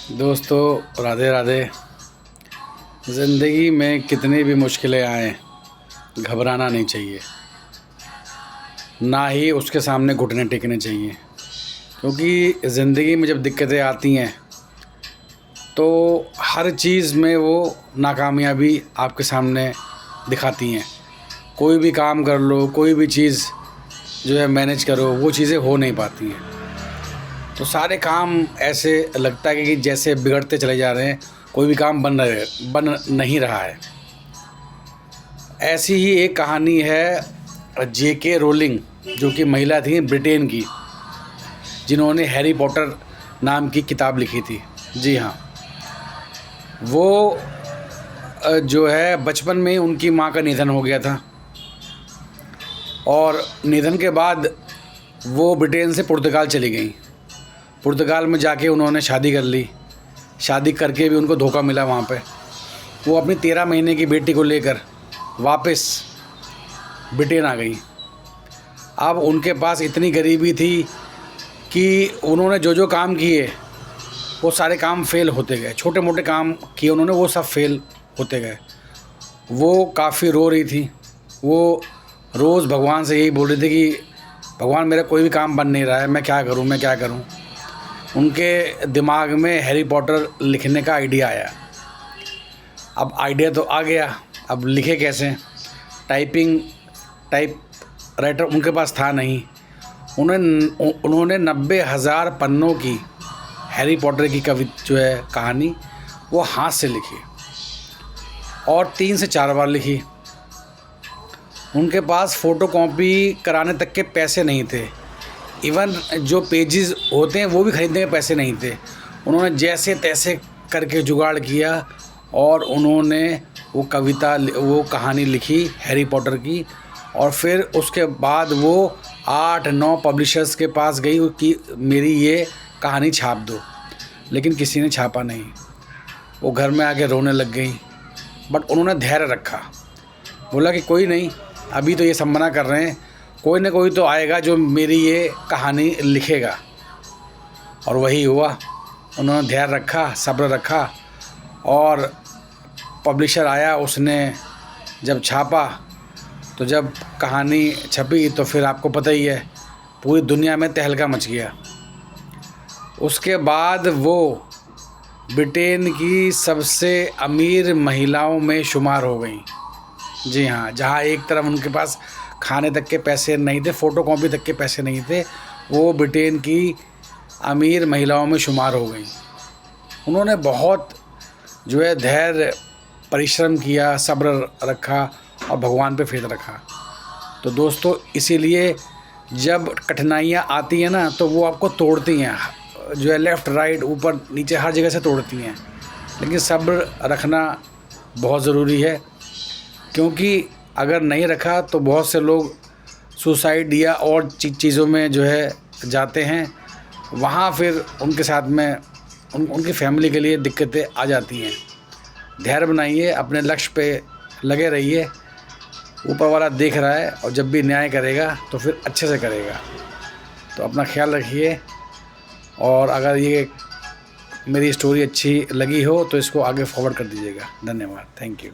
दोस्तों राधे राधे। ज़िंदगी में कितनी भी मुश्किलें आएँ घबराना नहीं चाहिए, ना ही उसके सामने घुटने टेकने चाहिए। क्योंकि ज़िंदगी में जब दिक्कतें आती हैं तो हर चीज़ में वो नाकामयाबी आपके सामने दिखाती हैं। कोई भी काम कर लो, कोई भी चीज़ जो है मैनेज करो, वो चीज़ें हो नहीं पाती हैं। तो सारे काम ऐसे लगता है कि जैसे बिगड़ते चले जा रहे हैं, कोई भी काम बन नहीं रहा है। ऐसी ही एक कहानी है जेके रोलिंग, जो कि महिला थी ब्रिटेन की, जिन्होंने हैरी पॉटर नाम की किताब लिखी थी। जी हाँ, वो जो है बचपन में उनकी माँ का निधन हो गया था और निधन के बाद वो ब्रिटेन से पुर्तगाल चली गई। पुर्तगाल में जाके उन्होंने शादी कर ली। शादी करके भी उनको धोखा मिला वहाँ पे। वो अपनी 13 महीने की बेटी को लेकर वापस ब्रिटेन आ गई। अब उनके पास इतनी गरीबी थी कि उन्होंने जो काम किए वो सारे काम फेल होते गए। छोटे मोटे काम किए उन्होंने, वो सब फेल होते गए। वो काफ़ी रो रही थी। वो रोज़ भगवान से यही बोल रही थी कि भगवान मेरा कोई भी काम बन नहीं रहा है, मैं क्या करूं, मैं क्या करूं। उनके दिमाग में हैरी पॉटर लिखने का आइडिया आया। अब आइडिया तो आ गया, अब लिखे कैसे। टाइप राइटर उनके पास था नहीं। उन्होंने 90,000 पन्नों की हैरी पॉटर की जो है कहानी, वो हाथ से लिखी और 3 से 4 बार लिखी। उनके पास फ़ोटोकॉपी कराने तक के पैसे नहीं थे। इवन जो पेजेस होते हैं वो भी ख़रीदने के पैसे नहीं थे। उन्होंने जैसे तैसे करके जुगाड़ किया और उन्होंने वो कहानी लिखी हैरी पॉटर की। और फिर उसके बाद वो 8-9 पब्लिशर्स के पास गई कि मेरी ये कहानी छाप दो, लेकिन किसी ने छापा नहीं। वो घर में आके रोने लग गई, बट उन्होंने धैर्य रखा। बोला कि कोई नहीं, अभी तो ये सब मना कर रहे हैं, कोई ना कोई तो आएगा जो मेरी ये कहानी लिखेगा। और वही हुआ। उन्होंने धैर्य रखा, सब्र रखा और पब्लिशर आया। उसने जब छापा तो जब कहानी छपी तो फिर आपको पता ही है, पूरी दुनिया में तहलका मच गया। उसके बाद वो ब्रिटेन की सबसे अमीर महिलाओं में शुमार हो गई। जी हाँ, जहाँ एक तरफ उनके पास खाने तक के पैसे नहीं थे, फ़ोटोकॉपी तक के पैसे नहीं थे, वो ब्रिटेन की अमीर महिलाओं में शुमार हो गई। उन्होंने बहुत जो है धैर्य, परिश्रम किया, सब्र रखा और भगवान पे फेथ रखा। तो दोस्तों, इसीलिए जब कठिनाइयाँ आती हैं ना, तो वो आपको तोड़ती हैं, जो है लेफ़्ट राइट ऊपर नीचे हर जगह से तोड़ती हैं। लेकिन सब्र रखना बहुत ज़रूरी है, क्योंकि अगर नहीं रखा तो बहुत से लोग सुसाइड या और चीज़ों में जो है जाते हैं। वहाँ फिर उनके साथ में उनकी फैमिली के लिए दिक्कतें आ जाती हैं। धैर्य बनाइए, अपने लक्ष्य पे लगे रहिए। ऊपर वाला देख रहा है और जब भी न्याय करेगा तो फिर अच्छे से करेगा। तो अपना ख्याल रखिए। और अगर ये मेरी स्टोरी अच्छी लगी हो तो इसको आगे फॉरवर्ड कर दीजिएगा। धन्यवाद। Thank you.